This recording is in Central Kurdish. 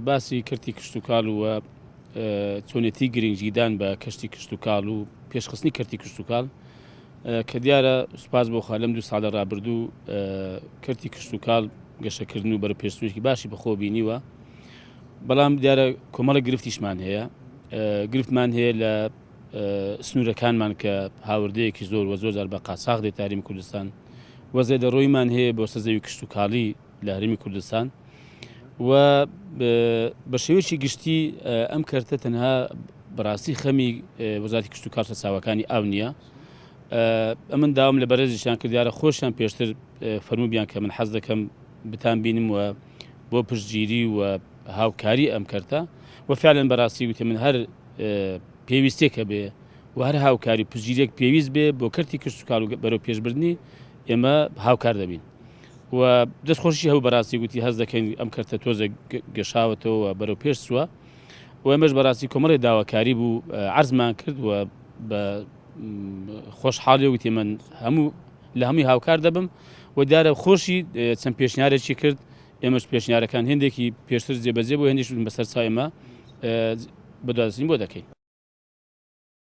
باسی کردی کشت و کاڵ و چۆنێتی گرنگجیدان بە کەشتی کشت و کاڵ و پێشخستنی کردی کشت و کاڵ کە دیارە سوپاس بۆ خوا لەم 2 ساڵە ڕابردوو کردی کشت و کاڵ گەشەکردن و بەرەو پێشچوونێکی باشی بەخۆ بینیوە، بەڵام دیارە کۆمەڵە گرفتیشمان هەیە. گرفتمان هەیە لە سنوورەکانمان کە هاوردەیەکی زۆر و زۆر بە قاچاغ دێت هەرێمی کوردستان، وەزێ دەڕۆیمان هەیە بۆ سەرزەوی کشت و کاڵی لە هەرێمی کوردستان و بە شێوەیەکی گشتی ئەم کەرتە تەنها بەڕاستی خەمی وەزارەتی کشت و کاڵ سەرچاوەکانی ئاو نییە. ئەمن داوام لە بەرزیشان کرد، دیارە خۆشیان پێشتر فەرموویان کە من حەز دەکەم بتان بینم و بۆ پشتگیری و هاوکاری ئەم کەرتە و فعلەن بەڕاستی وتێ من هەر پێویستێکە بێ و هەر هاوکاری پشتگیریەک پێویست بێ بۆ کردی کشت و کاڵ و بەرەو پێشبردننی ئێمە هاوکار دەبین و دەستخۆشی هەبوو بەڕاستی گوتی هەز دەکەین ئەم کەرتە تۆزە گەشاوەتەوە بەرەو پێش سووە و ئێمەش بەڕاستی کۆمەڵی داواکاری بوو عەرزمان کرد و بە خۆشحاڵی وتی من لە هەمووی هاوکار دەبم و دیارە خۆشی چەند پێشنیارێکی کرد. ئێمەش پێشنیارەکان هێندێکی پێشتر جێبەجێ بۆ هێندیش بەسەر چاو ئێمە بەدوازنی بۆ دەکەین.